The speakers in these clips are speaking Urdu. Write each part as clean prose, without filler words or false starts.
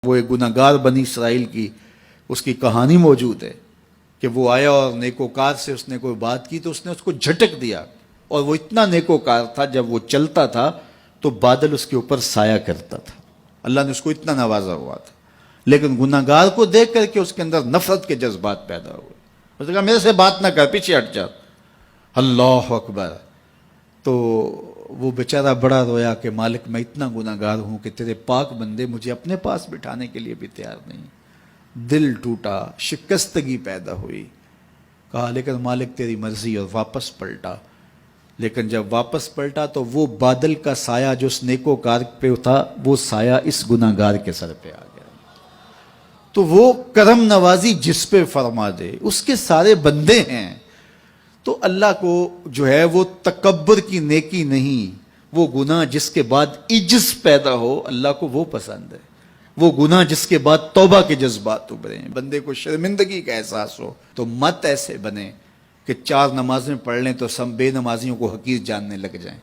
وہ ایک گناہگار بنی اسرائیل کی اس کی کہانی موجود ہے کہ وہ آیا اور نیکوکار سے اس نے کوئی بات کی تو اس نے اس کو جھٹک دیا، اور وہ اتنا نیکوکار تھا جب وہ چلتا تھا تو بادل اس کے اوپر سایہ کرتا تھا۔ اللہ نے اس کو اتنا نوازا ہوا تھا، لیکن گناہگار کو دیکھ کر کے اس کے اندر نفرت کے جذبات پیدا ہوئے۔ اس نے کہا میرے سے بات نہ کر، پیچھے ہٹ جا۔ اللہ اکبر۔ تو وہ بیچارہ بڑا رویا کہ مالک میں اتنا گناہگار ہوں کہ تیرے پاک بندے مجھے اپنے پاس بٹھانے کے لیے بھی تیار نہیں۔ دل ٹوٹا، شکستگی پیدا ہوئی۔ کہا لیکن مالک تیری مرضی، اور واپس پلٹا۔ لیکن جب واپس پلٹا تو وہ بادل کا سایہ جو اس نیکوکار پہ تھا وہ سایہ اس گناہگار کے سر پہ آ گیا۔ تو وہ کرم نوازی جس پہ فرما دے، اس کے سارے بندے ہیں۔ تو اللہ کو جو ہے وہ تکبر کی نیکی نہیں، وہ گناہ جس کے بعد عجز پیدا ہو اللہ کو وہ پسند ہے، وہ گناہ جس کے بعد توبہ کے جذبات ابھریں، بندے کو شرمندگی کا احساس ہو۔ تو مت ایسے بنے کہ 4 نمازیں پڑھ لیں تو سب بے نمازیوں کو حقیر جاننے لگ جائیں،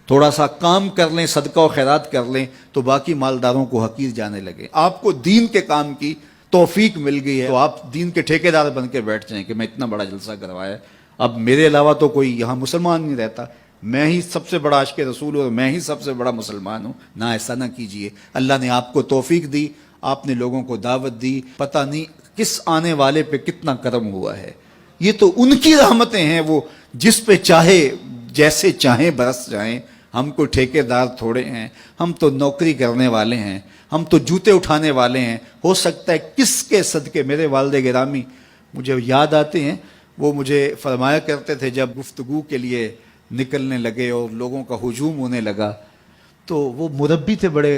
تھوڑا سا کام کر لیں، صدقہ و خیرات کر لیں تو باقی مالداروں کو حقیر جانے لگے۔ آپ کو دین کے کام کی توفیق مل گئی ہے تو آپ دین کے ٹھیکیدار بن کے بیٹھ جائیں کہ میں اتنا بڑا جلسہ کروایا، اب میرے علاوہ تو کوئی یہاں مسلمان نہیں رہتا، میں ہی سب سے بڑا عاشق رسول ہوں اور میں ہی سب سے بڑا مسلمان ہوں۔ نہ، ایسا نہ کیجئے۔ اللہ نے آپ کو توفیق دی، آپ نے لوگوں کو دعوت دی، پتہ نہیں کس آنے والے پہ کتنا کرم ہوا ہے۔ یہ تو ان کی رحمتیں ہیں، وہ جس پہ چاہے جیسے چاہیں برس جائیں۔ ہم کو ٹھیکیدار تھوڑے ہیں، ہم تو نوکری کرنے والے ہیں، ہم تو جوتے اٹھانے والے ہیں۔ ہو سکتا ہے کس کے صدقے میرے والد گرامی مجھے یاد آتے ہیں، وہ مجھے فرمایا کرتے تھے جب گفتگو کے لیے نکلنے لگے اور لوگوں کا ہجوم ہونے لگا تو وہ مربی تھے بڑے،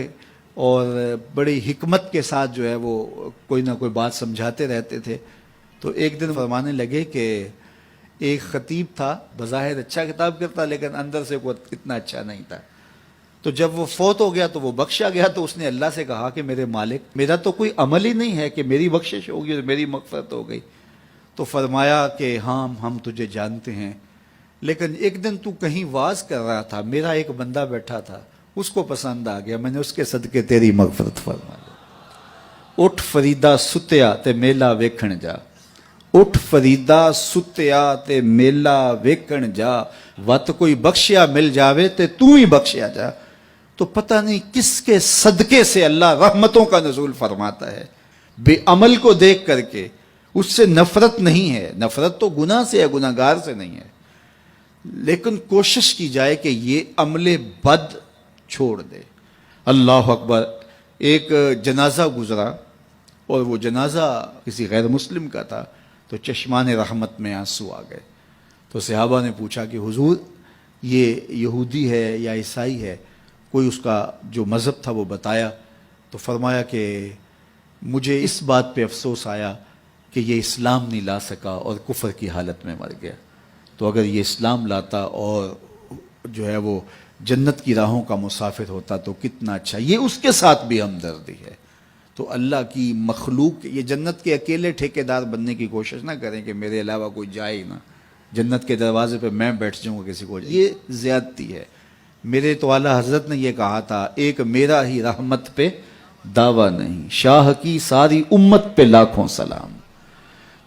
اور بڑی حکمت کے ساتھ جو ہے وہ کوئی نہ کوئی بات سمجھاتے رہتے تھے۔ تو ایک دن فرمانے لگے کہ ایک خطیب تھا، بظاہر اچھا خطاب کرتا لیکن اندر سے کوئی اتنا اچھا نہیں تھا۔ تو جب وہ فوت ہو گیا تو وہ بخشا گیا، تو اس نے اللہ سے کہا کہ میرے مالک میرا تو کوئی عمل ہی نہیں ہے کہ میری بخشش ہوگی اور میری مغفرت ہو گئی۔ تو فرمایا کہ ہاں ہم تجھے جانتے ہیں، لیکن ایک دن تو کہیں واز کر رہا تھا، میرا ایک بندہ بیٹھا تھا، اس کو پسند آ گیا، میں نے اس کے صدقے تیری مغفرت فرما دی۔ اٹھ فریدا ستیا تے میلا ویکھن جا، اٹھ فریدا ستیا تے میلا ویکھن جا، وت کوئی بخشیا مل جاوے تے تو ہی بخشیا جا۔ تو پتہ نہیں کس کے صدقے سے اللہ رحمتوں کا نزول فرماتا ہے۔ بے عمل کو دیکھ کر کے اس سے نفرت نہیں ہے، نفرت تو گناہ سے ہے، گناہگار سے نہیں ہے، لیکن کوشش کی جائے کہ یہ عمل بد چھوڑ دے۔ اللہ اکبر۔ ایک جنازہ گزرا اور وہ جنازہ کسی غیر مسلم کا تھا، تو چشمان رحمت میں آنسو آ گئے۔ تو صحابہ نے پوچھا کہ حضور یہ یہودی ہے یا عیسائی ہے؟ کوئی اس کا جو مذہب تھا وہ بتایا۔ تو فرمایا کہ مجھے اس بات پہ افسوس آیا کہ یہ اسلام نہیں لا سکا اور کفر کی حالت میں مر گیا، تو اگر یہ اسلام لاتا اور جو ہے وہ جنت کی راہوں کا مسافر ہوتا تو کتنا اچھا۔ یہ اس کے ساتھ بھی ہمدردی ہے۔ تو اللہ کی مخلوق، یہ جنت کے اکیلے ٹھیکیدار بننے کی کوشش نہ کریں کہ میرے علاوہ کوئی جائے ہی نہ، جنت کے دروازے پہ میں بیٹھ جاؤں گا کسی کو، یہ زیادتی ہے۔ میرے تو اعلیٰ حضرت نے یہ کہا تھا، ایک میرا ہی رحمت پہ دعویٰ نہیں، شاہ کی ساری امت پہ لاکھوں سلام۔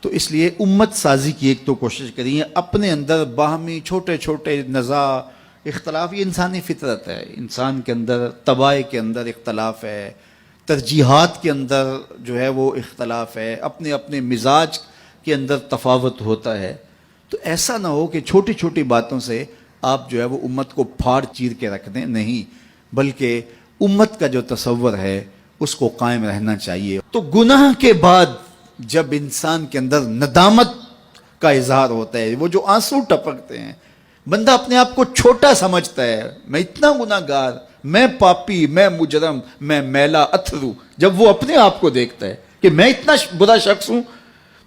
تو اس لیے امت سازی کی ایک تو کوشش کریے، اپنے اندر باہمی چھوٹے چھوٹے نزاع اختلاف، یہ انسانی فطرت ہے، انسان کے اندر طباع کے اندر اختلاف ہے، ترجیحات کے اندر جو ہے وہ اختلاف ہے، اپنے اپنے مزاج کے اندر تفاوت ہوتا ہے۔ تو ایسا نہ ہو کہ چھوٹی چھوٹی باتوں سے آپ جو ہے وہ امت کو پھاڑ چیر کے رکھ دیں، نہیں، بلکہ امت کا جو تصور ہے اس کو قائم رہنا چاہیے۔ تو گناہ کے بعد جب انسان کے اندر ندامت کا اظہار ہوتا ہے، وہ جو آنسو ٹپکتے ہیں، بندہ اپنے آپ کو چھوٹا سمجھتا ہے، میں اتنا گناہگار، میں پاپی، میں مجرم، میں میلا اتھرو، جب وہ اپنے آپ کو دیکھتا ہے کہ میں اتنا برا شخص ہوں،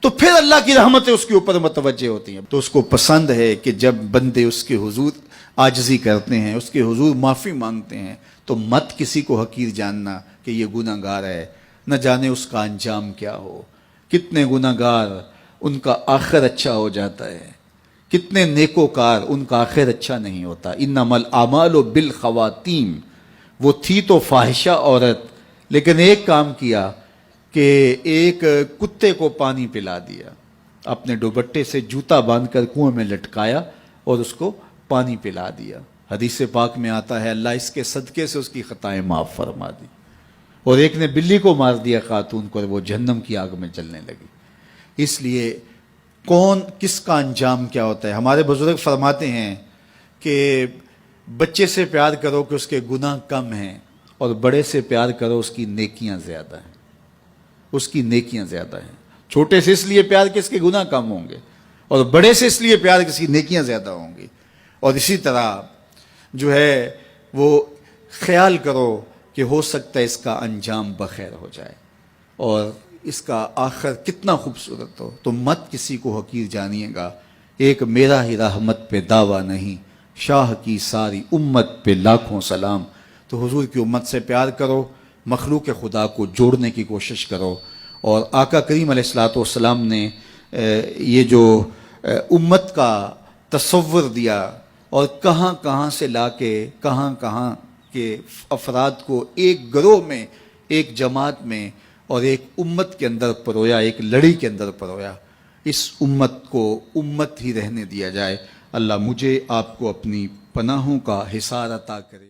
تو پھر اللہ کی رحمتیں اس کے اوپر متوجہ ہوتی ہیں۔ تو اس کو پسند ہے کہ جب بندے اس کے حضور عاجزی کرتے ہیں، اس کے حضور معافی مانگتے ہیں، تو مت کسی کو حقیر جاننا کہ یہ گناہگار ہے، نہ جانے اس کا انجام کیا ہو۔ کتنے گناہگار ان کا آخر اچھا ہو جاتا ہے، کتنے نیکوکار ان کا آخر اچھا نہیں ہوتا۔ انما الاعمال بالخواتیم، وہ تھی تو فاحشہ عورت لیکن ایک کام کیا کہ ایک کتے کو پانی پلا دیا، اپنے دوپٹے سے جوتا باندھ کر کنویں میں لٹکایا اور اس کو پانی پلا دیا۔ حدیث پاک میں آتا ہے اللہ اس کے صدقے سے اس کی خطائیں معاف فرما دی۔ اور ایک نے بلی کو مار دیا خاتون کو، اور وہ جہنم کی آگ میں جلنے لگی۔ اس لیے کس کا انجام کیا ہوتا ہے؟ ہمارے بزرگ فرماتے ہیں کہ بچے سے پیار کرو کہ اس کے گناہ کم ہیں، اور بڑے سے پیار کرو اس کی نیکیاں زیادہ ہیں، اس کی نیکیاں زیادہ ہیں۔ چھوٹے سے اس لیے پیار کہ اس کے گناہ کم ہوں گے، اور بڑے سے اس لیے پیار کہ اس کی نیکیاں زیادہ ہوں گی۔ اور اسی طرح جو ہے وہ خیال کرو کہ ہو سکتا ہے اس کا انجام بخیر ہو جائے اور اس کا آخر کتنا خوبصورت ہو، تو مت کسی کو حقیر جانیے گا۔ ایک میرا ہی رحمت پہ دعویٰ نہیں، شاہ کی ساری امت پہ لاکھوں سلام۔ تو حضور کی امت سے پیار کرو، مخلوق خدا کو جوڑنے کی کوشش کرو۔ اور آقا کریم علیہ الصلوۃ والسلام نے یہ جو امت کا تصور دیا اور کہاں کہاں سے لا کے کہاں کہاں کے افراد کو ایک گروہ میں، ایک جماعت میں اور ایک امت کے اندر پرویا، ایک لڑی کے اندر پرویا، اس امت کو امت ہی رہنے دیا جائے۔ اللہ مجھے آپ کو اپنی پناہوں کا حصار عطا کرے۔